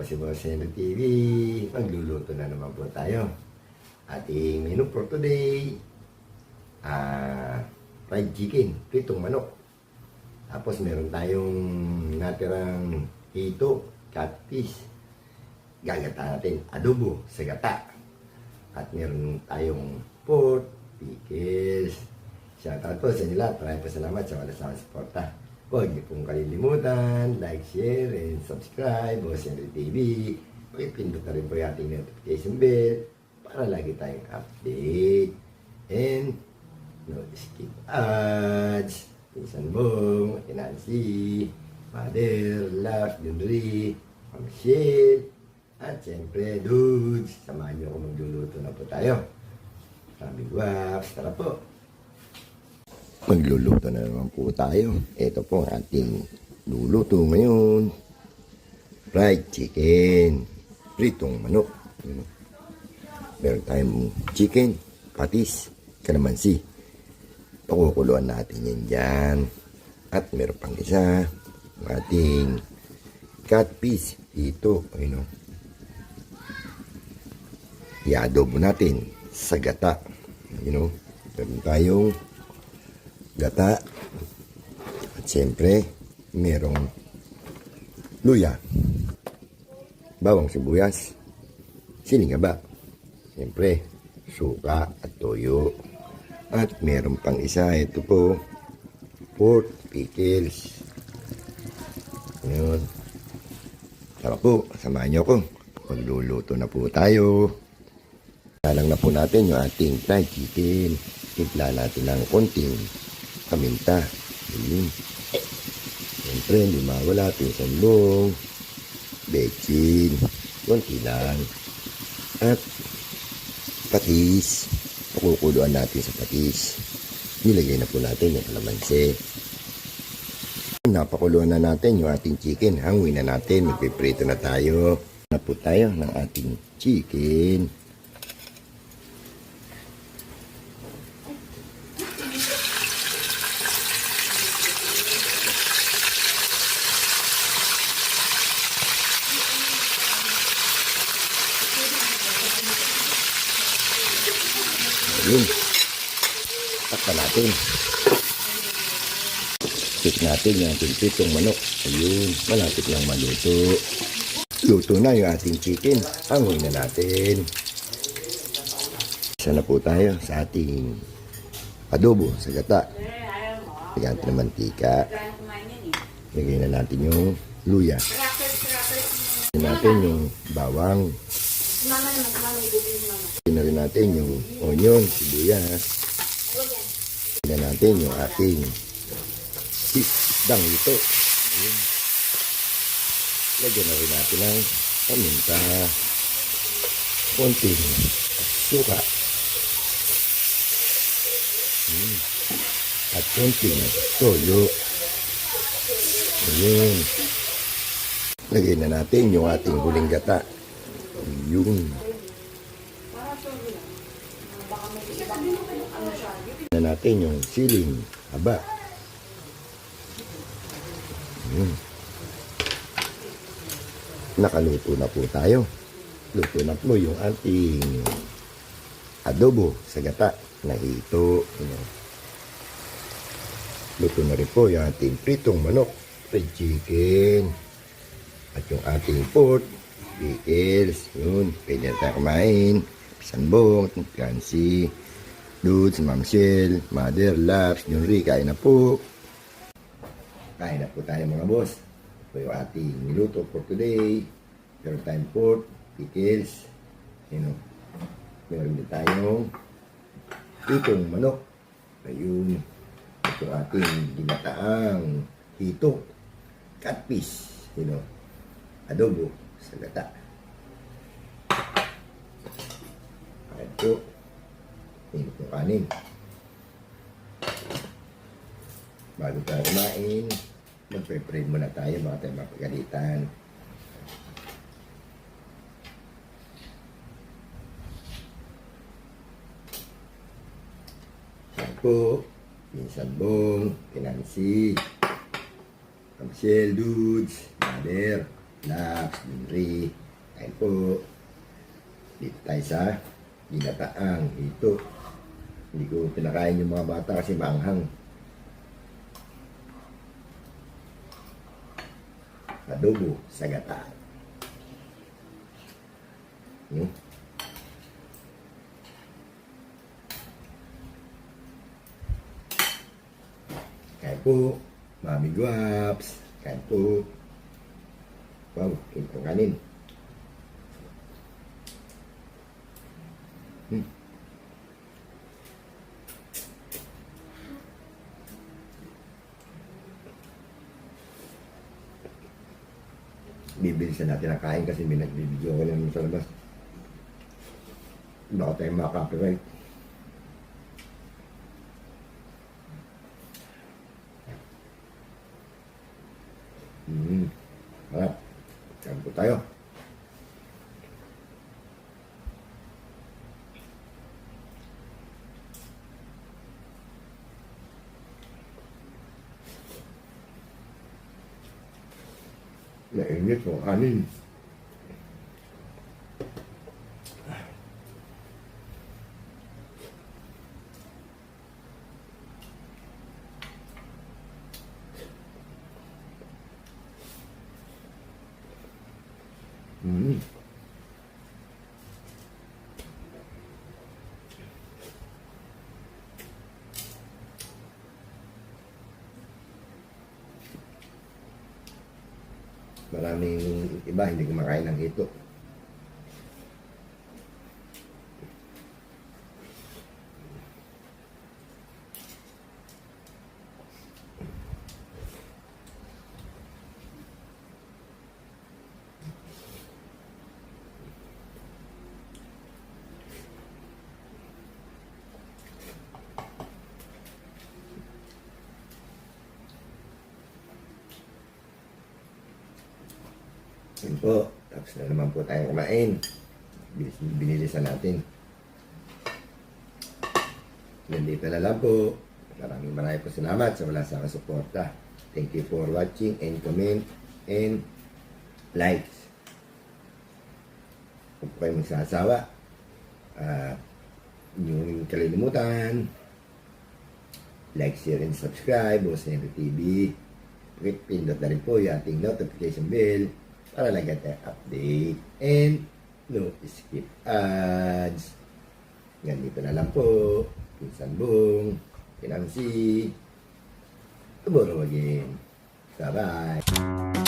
si Boss Henry TV. Magluluto na naman po tayo. Ating menu for today, fried chicken, pritong manok. Tapos meron tayong natirang hito, catfish. Gagata natin adobo sa gata. At meron tayong pork, pickles. Shoutout po sa inyo lahat. Maraming po salamat sa wala sa suporta. Huwag niyo pong kalilimutan, like, share, and subscribe. Boss Henry TV. Pakipindot na rin po yung ating notification bell para lagi tayong update. And no skip ads. Pinsan Bong, Nancy, Mother, Love, Junri, Michelle, at siyempre, dudes, samahan niyo ako magluluto na po tayo. Sabi waps, tara po. Magluluto na naman po tayo. Ito po ang ating luluto ngayon. Fried chicken. Pritong manok. Meron tayong chicken, patis, kalamansi. Pakukuluan natin yan dyan. At meron pang isa. Ating catfish. Dito. Ayun o. I-adobo natin sa gata. Ayun o. Meron tayong gata. At siyempre, merong luya. Bawang sibuyas. Siningaba. Siyempre, suka at toyo. At meron pang isa. Ito po. Pork, pickles. Ngayon. Tara po. Samahan niyo ako. Magluluto na po tayo. Salang na po natin yung ating fried chicken. Timpla natin ng konting paminta. Siyempre, hindi mawala pinsan bong, bechin, konti lang. At patis. Pakukuluan natin sa patis. Nilagay na po natin yung kalamansi. Napakuluan na natin yung ating chicken. Hanguin na natin. Magpiprito na tayo. Na po tayo ng ating chicken. Ayun. Takpan natin. Check natin yung ating pritong manok. Ayun. Malapit lang maluto. Luto na yung ating chicken. Hanguin na natin. Isa na po tayo sa ating adobo sa gata. Lagyan natin ng mantika. Lagyan na natin yung luya. Lagyan natin yung bawang. Lagyan rin natin yung onion, sibuyas. Lagyan natin yung ating isdang ito. Lagyan na rin natin ng paminta, konting suka, at konting toyo. Ayan. Lagyan na natin yung ating huling gata. Yun. Na natin yung siling haba. Nakaluto na po tayo. Luto na po yung ating adobo sa gata na hito. Luto na rin po yung ating pritong manok, fried chicken, at yung ating pork, pickles. Yun, pwede na tayo kumain. Pisanbong, Nancy, dudes, Ma'am Shell, Mother, Labs, Junri, kain na po. Kain na po tayo mga boss. Ito yung ating niluto for today. Meron tayong pork, pickles. Meron din tayong pritong manok. Ayun. Ito yung ating ginataang hito, catfish. Adobo sa gata. Ito. Ito yung kanin. Bago tayo kumain, magpe-pray muna tayo, baka tayo mapagalitan. Yan po, Pinsan Bong, Nancy, Michelle, dudes, Mother, Laps, Henry. Kain po. Dito tayo sa ginataang ito. Hindi ko pinakain yung mga bata kasi maanghang. Adobo sa gata. Kain po, Mami Guaps. Kain po. Wow, ito kanin. Bibilisan natin ang kain kasi may nagbibideo ko naman sa labas. Baka tayo makaka-copyright. Harap. Kain po tayo. Nainit o kanin. Maraming iba hindi kumakain ng ito. Yun po, tapos na naman po tayong kumain. Binilisan natin. Nandito na lang po. Maraming po salamat sa wala sa kasuporta. Thank you for watching and comment and likes. Kung po kayo magsasawa, yung kalilimutan, like, share, and subscribe. Boss Henry TV. Pindot na rin po yung ating notification bell para lagyan tayo update and no skip ads. Ganito na lang po. Pinsan Bong, Pinamsi. Tomorrow again. Bye-bye.